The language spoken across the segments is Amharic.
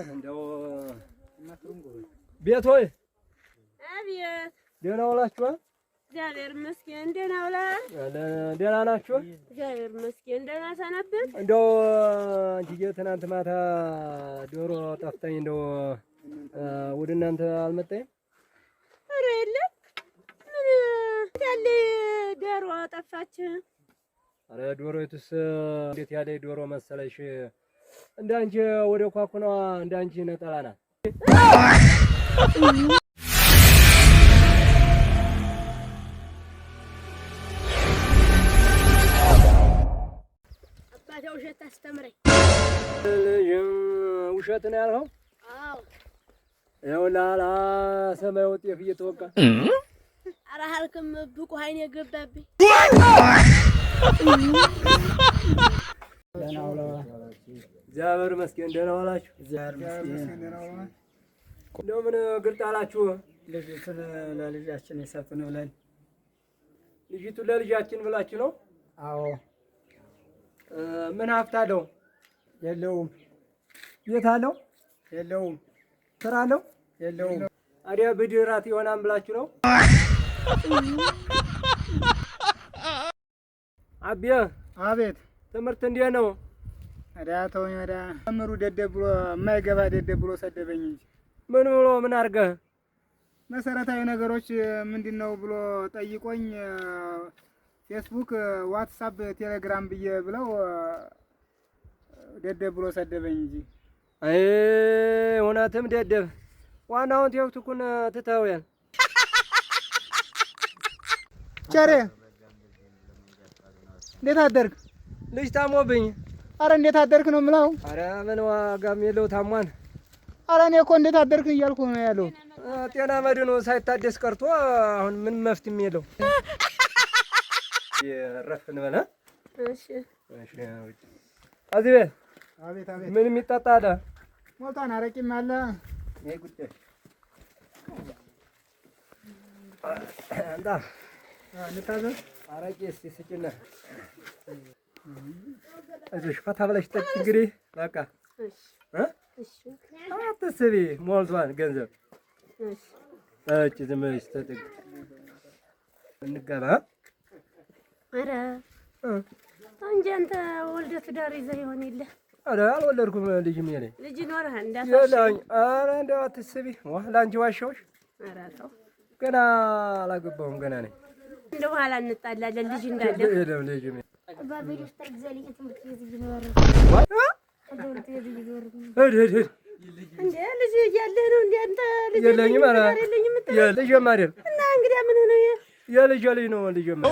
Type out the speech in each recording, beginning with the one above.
እንደው ቤት ሆይ አቤት ደህና ዋላችኋል? እግዚአብሔር ይመስገን ደህና ውለሃል? ደህና ናችሁ? እግዚአብሔር ይመስገን ደህና ሰነበት። እንደው አንቺዬ ትናንት ማታ ዶሮ ጠፍታኝ እንደው ወደ እናንተ አልመጣኝም? ኧረ የለም ምን ያለ ዶሮ ጠፋች? ኧረ ዶሮይቱስ እንዴት ያለ ዶሮ መሰለሽ? እንዳንቺ ወደ ኳኩና እንዳንቺ ነጠላ ናት። አባቴ ውሸት አስተምረኝ። ውሸት ነው ያልኸው? አዎ ይኸውልህ ሰማዩ ጤፍ እየተወቃ ኧረ አልክም ብቁ ሀይን የገባብኝ። እግዚአብሔር ይመስገን ደህና ዋላችሁ? እንደው ምን ግልጥ አላችሁ? ልጅቱን ለልጃችን የሰጡን ብለን። ልጅቱን ለልጃችን ብላችሁ ነው? አዎ። ምን ሀብት አለው? የለውም። ቤት አለው? የለውም። ስራ አለው? የለውም። አዲያ ብድራት ይሆናል ብላችሁ ነው? አቢያ አቤት። ትምህርት እንዴት ነው? አዲያ ተወኝ። ወዲያ መምህሩ ደደብ ብሎ የማይገባ ደደብ ብሎ ሰደበኝ እንጂ። ምን ብሎ ምን አድርገህ? መሰረታዊ ነገሮች ምንድነው ብሎ ጠይቆኝ ፌስቡክ፣ ዋትስአፕ፣ ቴሌግራም ብዬ ብለው ደደብ ብሎ ሰደበኝ እንጂ። አይ እውነትም ደደብ። ዋናውን ቲክቶኩን ትተውያል። ቸሬ እንዴት አደርክ? ልጅ ታሞብኝ። አረ እንዴት አደርክ ነው የምለው። አረ ምን ዋጋም የለው ታሟን። አረ እኔ እኮ እንዴት አደርክ እያልኩ ነው ያለው። ጤና መድኖ ሳይታደስ ቀርቶ አሁን ምን መፍትሄም የለው። የረፍን በላ። እሺ እሺ። አዚህ ቤት አቤት አቤት። ምን የሚጠጣ አለ? ሞልቷን አረቂም አለ። ይሄ ጉዳይ አንዳ ልታዘዝ አረቄ እስኪ ስጭና እዚህ ፈታ ብለሽ ጠጪ። እንግዲህ በቃ እሺ አትስቢ፣ ሞልቷል ገንዘብ። እሺ ጠጪ፣ ዝም ብለሽ ተጠቂ። እንጋባ። ኧረ እንጂ አንተ ወልደህ ትዳር ይዘህ ይሆን የለ? ኧረ አልወለድኩም። ልጅም የለኝ። ልጅ ይኖርሃል እንዳትዋሽ። የለኝ። ኧረ እንደው አትስቢ። ለአንቺ ዋሻዎች ኧረ ተው ገና አላገባሁም፣ ገና ነኝ። እንደው ኋላ እንጣላለን። ልጅ እንዳለ የለም ልጅም እንዴ ልጅ እያለህ ነው እንዴ አንተ? ልጅ የለኝም። ኧረ የልጅም አይደል እና እንግዲህ ምን ሆነ? የልጅ ልጅ ነው። ልጅም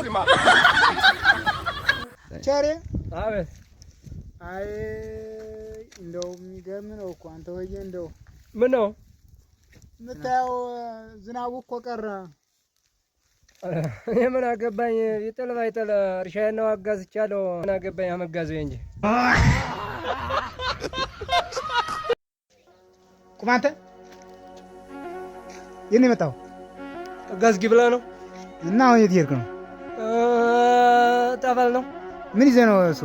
ቸሬ አቤት። አይ እንደው የሚገርም ነው እኮ አንተ ወዬ። እንደው ምን ነው የምታየው? ዝናቡ እኮ ቀረ። እኔ ምን አገባኝ? ይጥል ባይጥል እርሻዬን ነው አጋዝቻለሁ። ምን አገባኝ? አመጋዘው እንጂ። ቁም አንተ። የት ነው የመጣው? ጋዝጊ ብለህ ነው? እና አሁን የት ሄድክ ነው? ጠበል ነው። ምን ይዘህ ነው እሱ?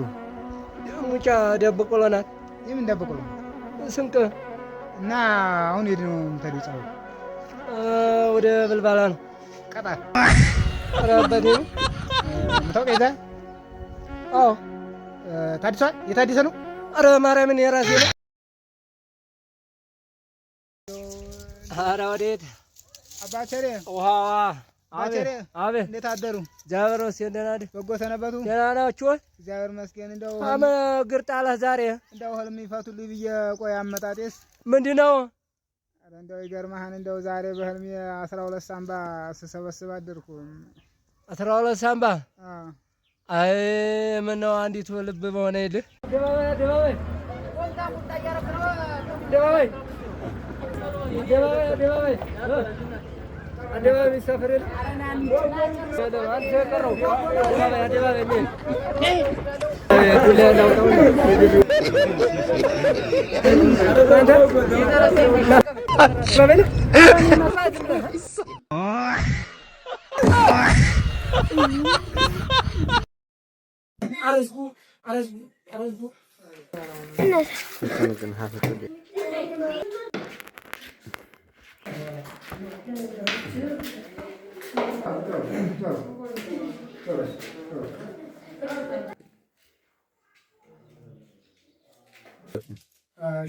ሙጫ ደብቆሎ ናት። የምን ደብቆሎ? ስንቅ። እና አሁን የት ነው የምትሄደው? ጸበል ወደ ብልባላ ነው። ቀጣ ረበዴ መታወቂያ ይዘህ? አዎ። ታድሷል? የታደሰ ነው? ኧረ ማርያምን የራሴ ነው። ኧረ ወዴት አባቸሬ? ውሃዋ። አባቸሬ አቤት። እንዴት አደሩ? እግዚአብሔር ይመስገን ደህና ነህ? በጎ ሰነበቱ? ደህና ናችሁ? እግዚአብሔር ይመስገን። እንደው ግርጥ አለህ ዛሬ? እንደው ህልም ይፈቱልኝ ብዬ ቆይ አመጣጤስ ምንድን ነው? ኧረ እንደው ይገርምሃል። እንደው ዛሬ በህልሜ 12 ሳምባ ስሰበስብ አደርኩ። 12 ሳምባ? አይ ምነው አንዲቱ ልብ በሆነ ይልህ። ደባባይ አደባባይ የሚሰፍር አንተ የቀረው አደባባይ የሚል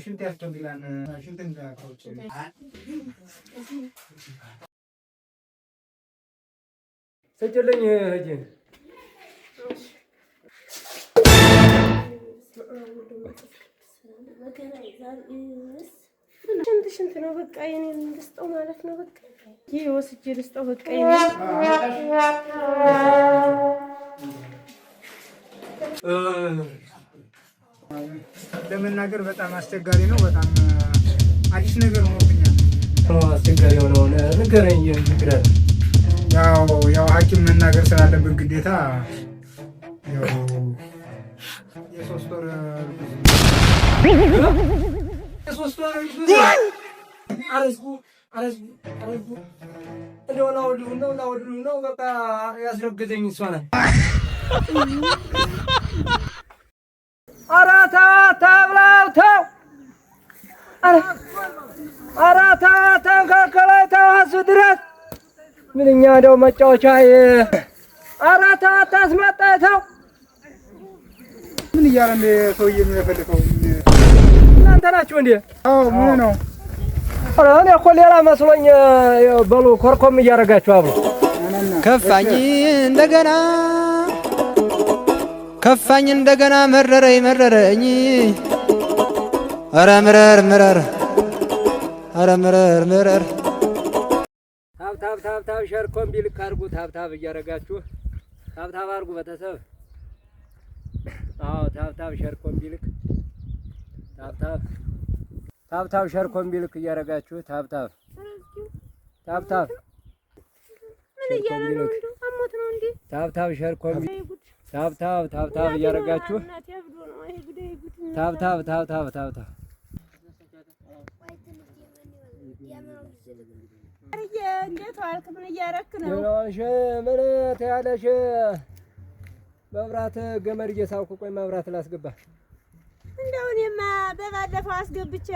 ሽንት ያስፈልጋል። ሽንት እንዳከውጭ ስጭልኝ ሂጂ። ሽንት ነው በቃ የኔን ልስጠው ማለት ነው። በቃ ይሄ ወስጄ ልስጠው በቃ ለመናገር በጣም አስቸጋሪ ነው። በጣም አዲስ ነገር ሆኖብኛል። አስቸጋሪ የሆነውን ንገረኝ። ያው ሐኪም መናገር ስላለብን ግዴታ ያው የሶስት ወር እንደው ላውዱ ነው በቃ ያስረገዘኝ እሷ ናት። ኧረ ተው ብለው ተው! ኧረ ተው ከላይ ተው እሱ ድረስ ምንኛ እንደው መጫወቻ። ኧረ ተው አታስመጣኝ ተው! ምን እያለ እንደ ሰውዬ የሚፈልገው እናንተ ናችሁ እንዴ? አዎ ምን ነው? ኧረ እኔ እኮ ሌላ መስሎኝ። በሉ ኮርኮም እያደረጋችሁ አብሮ ከፋኝ እንደገና ከፋኝ እንደገና መረረኝ ኧረ ምረር ኧረ ምረር ታብ ሸር ኮምቢልክ አድርጉ። ታብ እያደረጋችሁ ታብ አድርጉ ቤተሰብ። አዎ ታብ ሸር ኮምቢልክ ታብ ሸር ኮምቢልክ እያደረጋችሁ ታብ ምን እያለ ነው? አሞት ነው እንዴ? ታብ ሸር ኮምቢ ታብ እያደረጋችሁ ታብ እንዴት ዋልክ? ምን እያደረክ ነው? ምን ትያለሽ? መብራት ገመድ እየሳብኩ። ቆይ መብራት ላስገባ። እንደው እኔማ በባለፈው አስገብቼ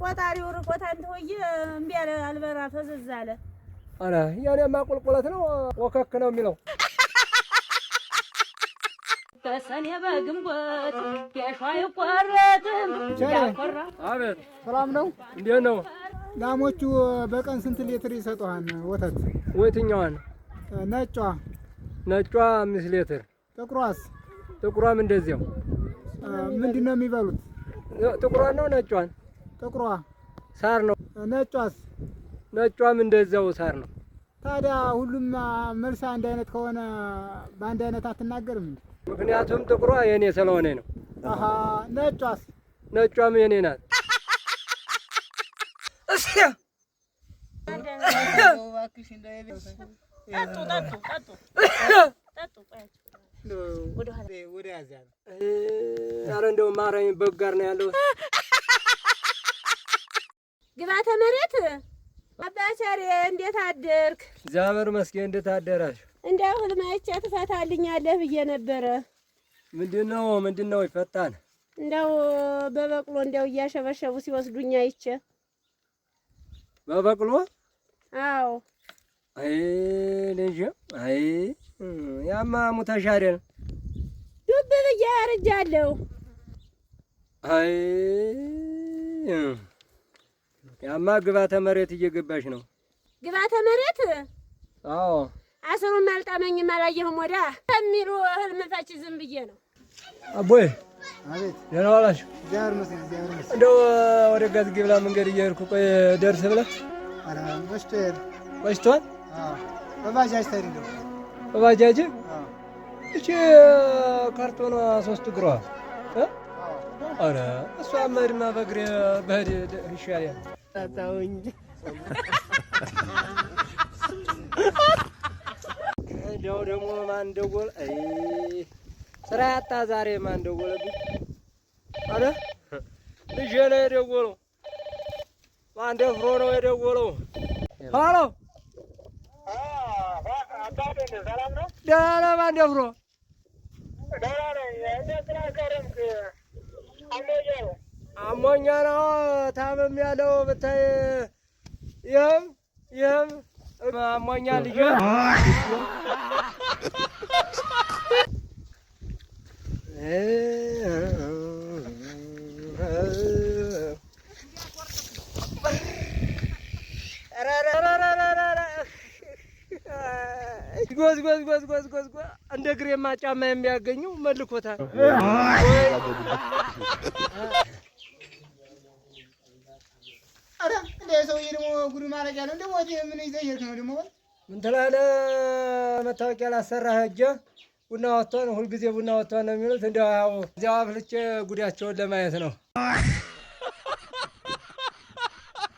ቆጣሪው ርቆት አንተ ሆዬ እምቢ አለ፣ አልበራ ፈዘዝ አለ። ኧረ የእኔማ ቁልቁለት ነው ወከክ ነው የሚለው። በሰኔ በግንቦት ጌሾ አይቆረጥም ያኮራ። አቤት ሰላም ነው? እንዴት ነው? ላሞቹ በቀን ስንት ሊትር ይሰጡሃል ወተት? የትኛዋን? ነጯ 5 ሊትር። ጥቁሯስ? ጥቁሯም እንደዚያው። ምንድን ነው የሚበሉት? ጥቁሯን ነው ነጯን? ጥቁሯ ሳር ነው። ነጯስ? ነጯም እንደዚያው ሳር ነው። ታዲያ ሁሉም መልስ አንድ አይነት ከሆነ በአንድ አይነት አትናገርም እንዴ? ምክንያቱም ጥቁሯ የኔ ስለሆነ ነው። አሃ ነጯስ? ነጯም የኔ ናት። እስኪ ኧረ እንደው ማረኝ። በግ ጋር ነው ያለው። ግባተ መሬት አባቻሪ እንዴት አደርክ? እግዚአብሔር ይመስገን። እንዴት አደራችሁ? እንደው ህልም አይቼ ትፈታልኛለህ ብዬ ነበረ። ምንድን ነው ይፈታን? እንደው በበቅሎ እንደው እያሸበሸቡ ሲወስዱኝ አይቼ። በበቅሎ? አዎ። አይ ልጅ አይ ያማ ሙተሽ አይደል? ዱብ ብዬ አርጃለሁ። አይ ያማ ግባተ መሬት እየገባሽ ነው። ግባተ መሬት? አዎ። አስሩም አልጣመኝም አላየሁም። ወዳ የሚሉ ህልም ፈቺ ዝም ብዬ ነው። አቦይ አቤት። ደህና ዋላችሁ? እግዚአብሔር ይመስገን። እንደው ወደ ጋዝጌ ብላ መንገድ እየሄድኩ ቆይ ደርስ ብለህ። ኧረ መሽቷል። መሽቷል? አዎ። በባጃጅ ተሄድ ነው። በባጃጅ? አዎ። እቺ ካርቶኗ 3 እግሯ ኧረ እሷማ ድማ በእግሬ በሄድ ይሻላል። ታታውኝ እንደው ደግሞ ማን ደወለ? አይ ስራ ያጣ ዛሬ ማን ደወለብኝ? አረ ልጄ ነው የደወለው። ማን ደፍሮ ነው የደወለው? ሃሎ ደህና ነህ? ማን ደፍሮ? አሞኛ ነው ታመም ያለው ብታይ ይህም አሞኛ ልጅ ጎዝ እንደ እግሬማ ጫማ የሚያገኘው መልኮታል። ኧረ እንደ ሰውዬ ደግሞ ጉድ ማለቂያ ነው። ደግሞ ምን ይዘህ እየሄድክ ነው ደግሞ? ምን ትላለህ? መታወቂያ ላሰራህ ሂጅ ቡና ወጥቶ ነው ሁልጊዜ ቡና ወጥቶ ነው የሚሉት። እንዲያው እዚያው አፍልቼ ጉዳቸውን ለማየት ነው።